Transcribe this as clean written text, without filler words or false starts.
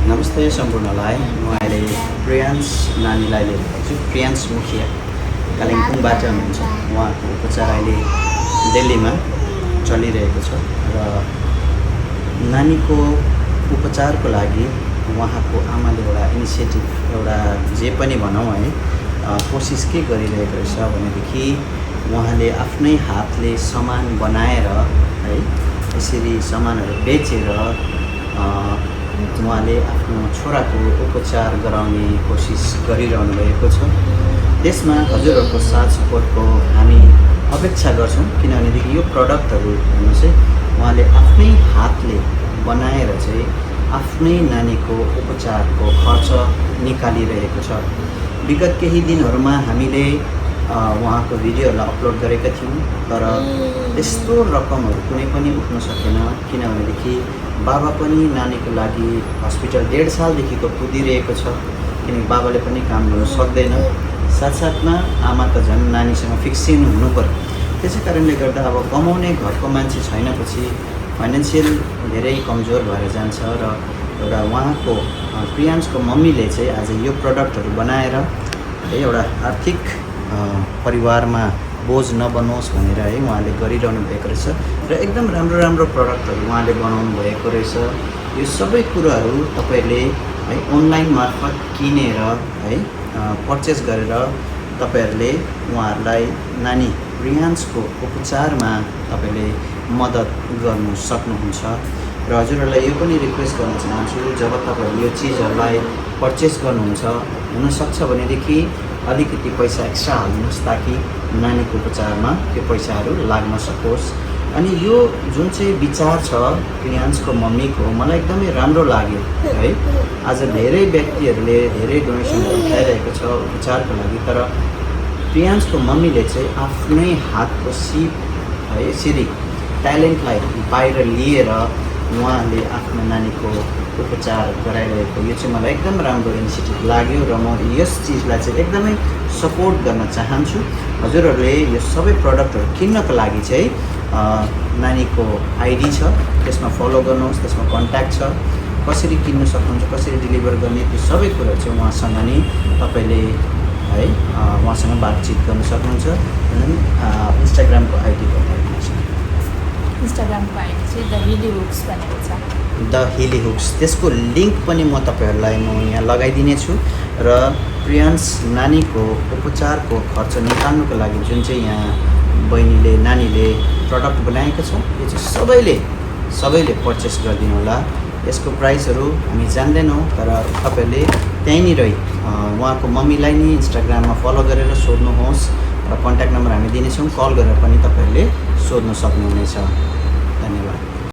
नमस्ते सम्पूर्णलाई। म अहिले प्रियांश नानीलाई लिएर आएको छु। प्रियांश मुखिया कालिम्पोङबाट हुनुहुन्छ। उहाँको उपचार अहिले दिल्लीमा चलिरहेको छ र नानीको उपचारको लागि उहाँको आमाले एउटा इनिसिएटिभ एउटा जे पनि भनौँ है कोसिस के गरिरहेको रहेछ भनेदेखि उहाँले आफ्नै हातले सामान बनाएर है यसरी सामानहरू बेचेर उहाँले आफ्नो छोराको उपचार गराउने कोसिस गरिरहनु भएको छ। त्यसमा हजुरहरूको साथ सपोर्टको हामी अपेक्षा गर्छौँ, किनभनेदेखि यो प्रडक्टहरू हेर्नु चाहिँ उहाँले आफ्नै हातले बनाएर चाहिँ आफ्नै नानीको उपचारको खर्च निकालिरहेको छ। विगत केही दिनहरूमा हामीले उहाँको भिडियोहरूलाई अपलोड गरेका थियौँ, तर त्यस्तो रकमहरू कुनै पनि उठ्न सकेन, किनभनेदेखि बाबा पनि नानीको लागि हस्पिटल 1.5 सालदेखिको कुदिरहेको छ, किनकि बाबाले पनि काम गर्नु सक्दैन, साथसाथमा आमा त झन् नानीसँग फिक्सिन हुनु पर्यो। त्यसै कारणले गर्दा अब कमाउने घरको मान्छे छैनपछि फाइनेन्सियल धेरै कमजोर भएर जान्छ र एउटा उहाँको प्रियांशको मम्मीले चाहिँ आज यो प्रडक्टहरू बनाएर एउटा आर्थिक परिवारमा बोझ नबनोस् भनेर है उहाँले गरिरहनु भएको रहेछ र एकदम राम्रो राम्रो प्रडक्टहरू उहाँले बनाउनु भएको रहेछ। यो सबै कुराहरू तपाईँहरूले है अनलाइन मार्फत किनेर है पर्चेस गरेर तपाईँहरूले उहाँहरूलाई नानी प्रियांशको उपचारमा तपाईँले मद्दत गर्नु सक्नुहुन्छ। र हजुरहरूलाई यो पनि रिक्वेस्ट गर्न चाहन्छु, जब तपाईँहरूले यो चिजहरूलाई पर्चेस गर्नुहुन्छ हुनसक्छ भनेदेखि अलिकति पैसा एक्स्ट्रा हाल्नुहोस् ताकि नानीको उपचारमा त्यो पैसाहरू लाग्न सकोस्। अनि यो जुन चाहिँ विचार छ प्रियांशको मम्मीको मलाई एकदमै राम्रो लाग्यो है। आज धेरै व्यक्तिहरूले धेरै डोनेसनहरू उठाइरहेको छ उपचारको लागि, तर प्रियांशको मम्मीले चाहिँ आफ्नै हातको सिप है यसरी ट्यालेन्टलाई बाहिर लिएर उहाँले आफ्नो नानीको उपचार गराइरहेको यो चाहिँ मलाई एकदम राम्रो इनिसिएटिभ लाग्यो र म यस चिजलाई चाहिँ एकदमै सपोर्ट गर्न चाहन्छु। हजुरहरूले यो सबै प्रडक्टहरू किन्नको लागि चाहिँ नानीको आइडी छ, त्यसमा फलो गर्नुहोस्, त्यसमा कन्ट्याक्ट छ, कसरी किन्न सक्नुहुन्छ, कसरी डेलिभर गर्ने, त्यो सबै कुराहरू चाहिँ उहाँसँग नै तपाईँले है उहाँसँग बातचित गर्न सक्नुहुन्छ। इन्स्टाग्रामको आइडी बताइदिनुहोस्। इन्स्टाग्रामको आइडी चाहिँ द हिली हुक्स भनेको छ। द हिली हुक्स, त्यसको लिङ्क पनि म तपाईँहरूलाई यहाँ लगाइदिनेछु। र प्रियांश नानीको उपचारको खर्च निकाल्नुको लागि जुन चाहिँ यहाँ बहिनीले नानीले प्रडक्ट बनाएको छ यो चाहिँ सबैले पर्चेस गरिदिनु होला। यसको प्राइसहरू हामी जान्दैनौँ, तर तपाईँहरूले त्यहीँनिरै उहाँको मम्मीलाई नि इन्स्टाग्राममा फलो गरेर सोध्नुहोस् र कन्ट्याक्ट नम्बर हामी दिनेछौँ, कल गरेर पनि तपाईँहरूले सोध्न सक्नुहुनेछ। धन्यवाद।